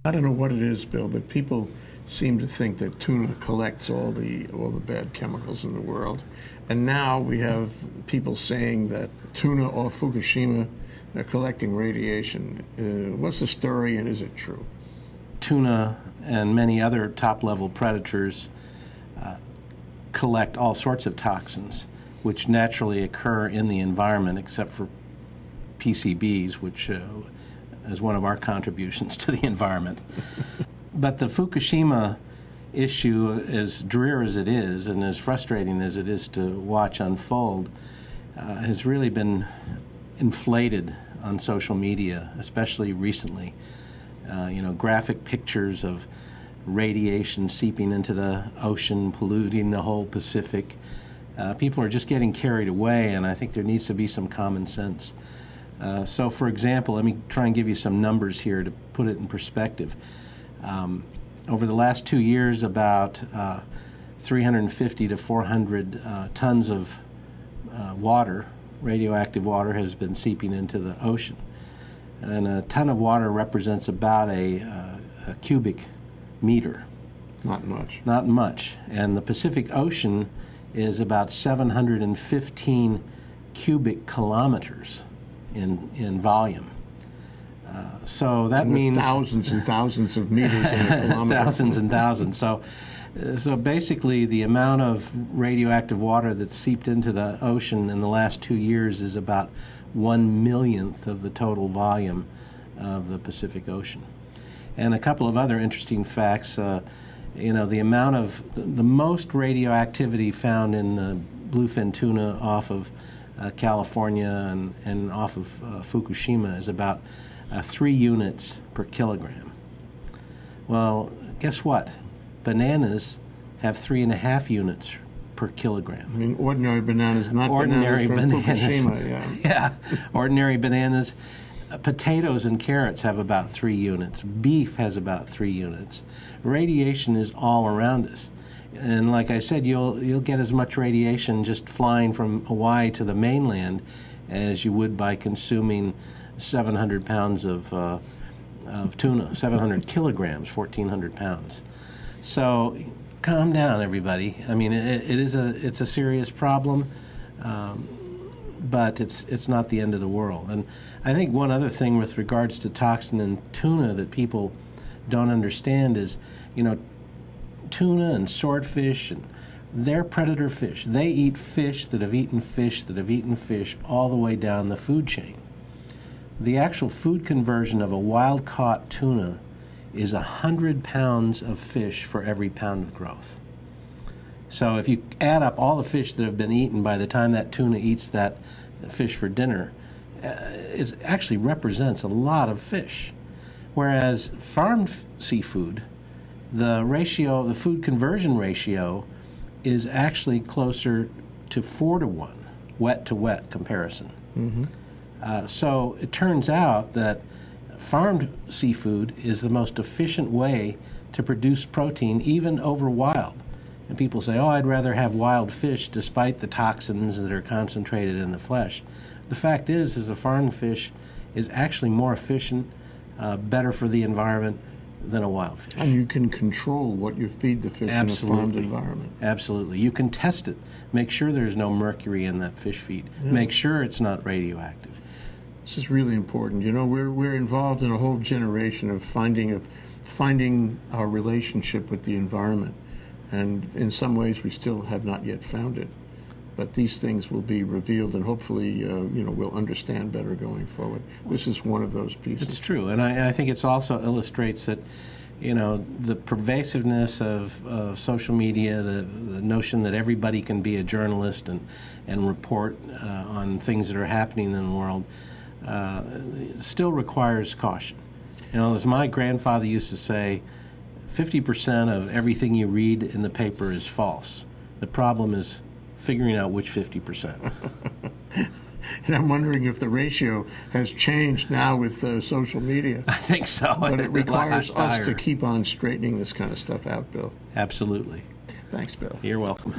I don't know what it is, Bill, but people seem to think that tuna collects all the bad chemicals in the world. And now we have people saying that tuna off Fukushima are collecting radiation. What's the story, and is it true? Tuna and many other top-level predators collect all sorts of toxins which naturally occur in the environment, except for PCBs, which is one of our contributions to the environment. But the Fukushima issue, as drear as it is and as frustrating as it is to watch unfold, has really been inflated on social media, especially recently. Graphic pictures of radiation seeping into the ocean, polluting the whole Pacific. People are just getting carried away, and I think there needs to be some common sense. So, for example, let me try and give you some numbers here to put it in perspective. Over the last 2 years, about 350 to 400 tons of water, radioactive water, has been seeping into the ocean. And a ton of water represents about a cubic meter. Not much. Not much. And the Pacific Ocean is about 715 cubic kilometers in volume. So that means thousands and thousands of meters in a kilometer. Thousands and thousands. So basically, the amount of radioactive water that's seeped into the ocean in the last 2 years is about 1/1,000,000th of the total volume of the Pacific Ocean. And a couple of other interesting facts. The amount of the most radioactivity found in the bluefin tuna off of California and off of Fukushima is about 3 units per kilogram. Well, guess what? Bananas have 3.5 units per kilogram. I mean, ordinary bananas, not ordinary bananas from Fukushima. Yeah. Yeah, ordinary bananas. Potatoes and carrots have about 3 units. Beef has about 3 units. Radiation is all around us. And like I said, you'll get as much radiation just flying from Hawaii to the mainland as you would by consuming 700 pounds of tuna, 700 kilograms, 1,400 pounds. So calm down, everybody. I mean, it's a serious problem, but it's not the end of the world. And I think one other thing with regards to toxin in tuna that people don't understand is, tuna and swordfish, and they're predator fish. They eat fish that have eaten fish that have eaten fish all the way down the food chain. The actual food conversion of a wild-caught tuna is 100 pounds of fish for every pound of growth. So if you add up all the fish that have been eaten by the time that tuna eats that fish for dinner, it actually represents a lot of fish. Whereas farmed seafood, the food conversion ratio is actually closer to 4-to-1, wet to wet comparison. Mm-hmm. So it turns out that farmed seafood is the most efficient way to produce protein, even over wild. And people say, oh, I'd rather have wild fish despite the toxins that are concentrated in the flesh. The fact is a farmed fish is actually more efficient, better for the environment than a wild fish. And you can control what you feed the fish in a farmed environment. Absolutely. You can test it. Make sure there's no mercury in that fish feed. Yeah. Make sure it's not radioactive. This is really important. We're involved in a whole generation of finding our relationship with the environment. And in some ways we still have not yet found it. But these things will be revealed, and hopefully, we'll understand better going forward. This is one of those pieces. It's true, and I think it also illustrates that, the pervasiveness of social media, the notion that everybody can be a journalist and report on things that are happening in the world, still requires caution. As my grandfather used to say, 50% of everything you read in the paper is false. The problem is figuring out which 50%. And I'm wondering if the ratio has changed now with social media. I think so. But it requires us to keep on straightening this kind of stuff out, Bill. Absolutely. Thanks, Bill. You're welcome.